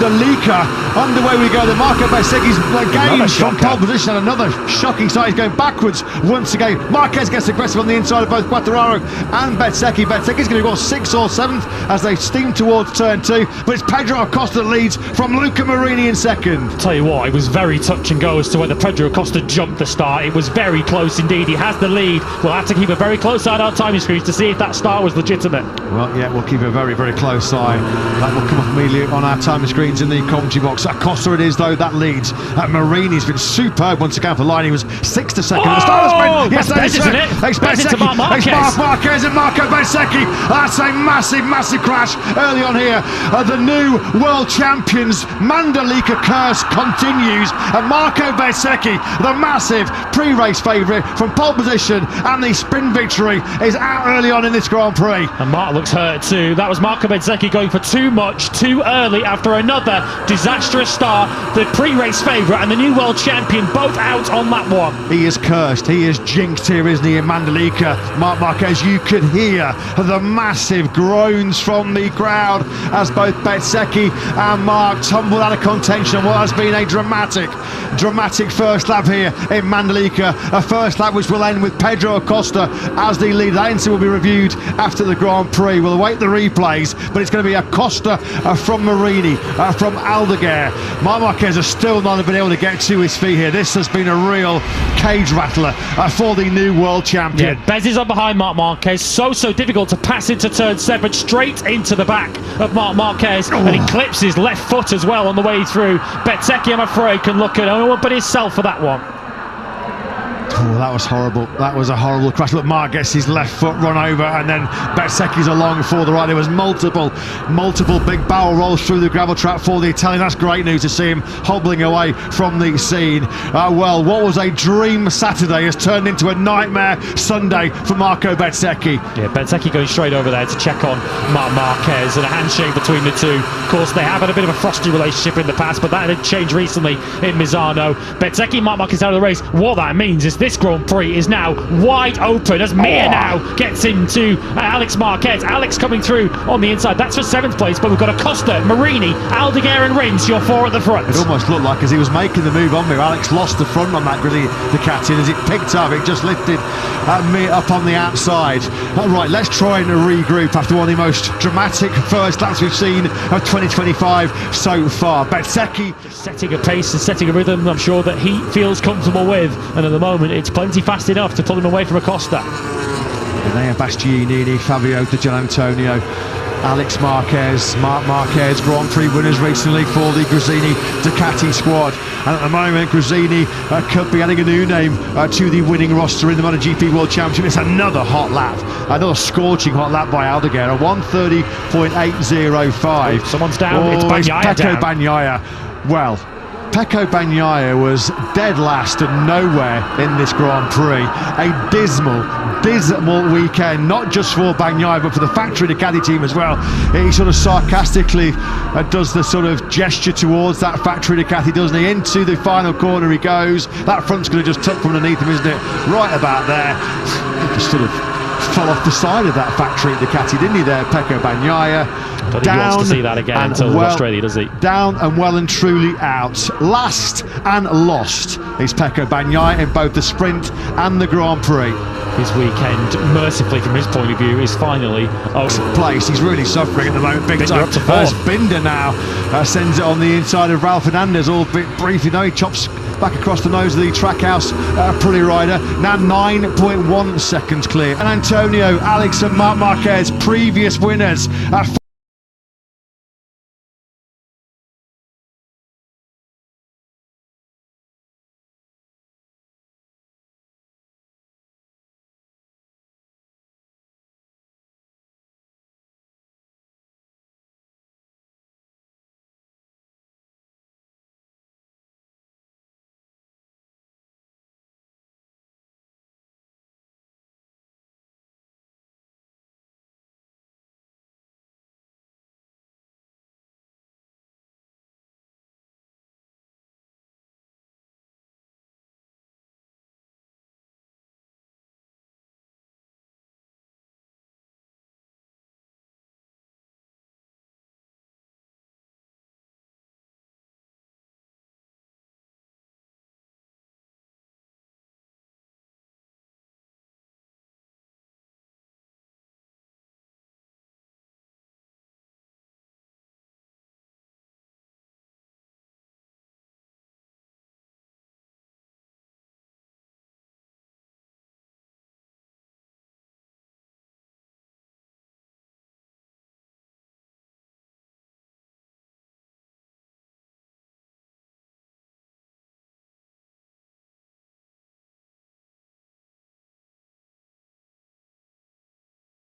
mandalika. Underway we go. The Marco Bezzecchi's again from pole position, and another shocking start. He's going backwards once again. Marquez gets aggressive on the inside of both Quartararo and Bezzecchi. Bezzecchi's going to go 6th or 7th as they steam towards turn 2, but it's Pedro Acosta that leads from Luca Marini in 2nd. Tell you what, it was very touch and go as to whether Pedro Acosta jumped the start. It was very close indeed. He has the lead. We'll have to keep a very close eye on our timing screens to see if that start was legitimate. Well, yeah, we'll keep a very, very close eye. That will come up immediately on our timing screens in the commentary box. Acosta it is, though, that leads. Marini's been superb once again for line. He was 6th to 2nd. The start has been, yes, that's isn't it? It's Bezzecchi, Marc Marquez. it's Marc Marquez and Marco Bezzecchi. That's a massive, massive crash early on here. The new world champions Mandalika curse continues, and Marco Bezzecchi, the massive pre-race favourite from pole position and the sprint victory, is out early on in this Grand Prix. And Mark looks hurt too. That was Marco Bezzecchi going for too much, too early after another disastrous start. The pre-race favourite and the new world champion both out on that one. He is cursed, he is jinxed here, isn't he, in Mandalika. Marc Marquez, you could hear the massive groans from the crowd as both Bezzecchi and Marc tumbled out of contention on what has been a dramatic first lap here in Mandalika. A first lap which will end with Pedro Acosta as the lead. That incident will be reviewed after the Grand Prix. We'll await the replays, but it's going to be Acosta from Marini, from Aldeguer. Marc Marquez has still not been able to get to his feet here. This has been a real cage rattler for the new world champion. Yeah, Bez is up behind Marc Marquez. So difficult to pass into turn 7, straight into the back of Marc Marquez, and he clips his left foot as well on the way through. Bezzecchi, I'm afraid, can look at anyone but himself for that one. Oh, that was horrible. That was a horrible crash. Look, Marc gets his left foot run over, and then Bezzecchi's along for the right. There was multiple big barrel rolls through the gravel trap for the Italian. That's great news to see him hobbling away from the scene. Well, what was a dream Saturday has turned into a nightmare Sunday for Marco Bezzecchi. Yeah, Bezzecchi going straight over there to check on Marc Marquez, and a handshake between the two. Of course, they have had a bit of a frosty relationship in the past, but that had changed recently in Misano. Bezzecchi and Marc Marquez out of the race. What that means is this Grand Prix is now wide open as Mir now gets into Alex Marquez. Alex coming through on the inside. That's for 7th place, but we've got Acosta, Marini, Aldeguer and Rins, your 4 at the front. It almost looked like as he was making the move on Mir, Alex lost the front on that Ducati, and as it picked up, it just lifted Mir up on the outside. Right, let's try and regroup after one of the most dramatic first laps we've seen of 2025 so far. Bezzecchi setting a pace and setting a rhythm I'm sure that he feels comfortable with, and at the moment it's plenty fast enough to pull him away from Acosta. Enea Bastianini, Fabio Di Gianantonio, Alex Marquez, Marc Marquez, Grand Prix winners recently for the Gresini Ducati squad. And at the moment, Gresini could be adding a new name to the winning roster in the MotoGP World Championship. It's another hot lap, another scorching hot lap by Aldeguer, a 1:30.805. Someone's down, it's Bagnaia Pecco down. Bagnaia. Well, Pecco Bagnaia was dead last and nowhere in this Grand Prix. A dismal weekend, not just for Bagnaia but for the factory Ducati team as well. He sort of sarcastically does the sort of gesture towards that factory Ducati, doesn't he? Into the final corner he goes. That front's going to just tuck from underneath him, isn't it? Right about there. He just sort of fell off the side of that factory Ducati, didn't he there, Pecco Bagnaia? I don't think he wants to see that again until Australia, does he? Down and well and truly out. Last and lost is Pecco Bagnaia in both the sprint and the Grand Prix. His weekend, mercifully from his point of view, is finally over. Place. He's really suffering at the moment, big time. Up to 4th. Binder now sends it on the inside of Ralph Fernandez, albeit briefly. No, he chops back across the nose of the Trackhouse Pully rider. Now 9.1 seconds clear. And Antonio, Alex and Marc Marquez, previous winners at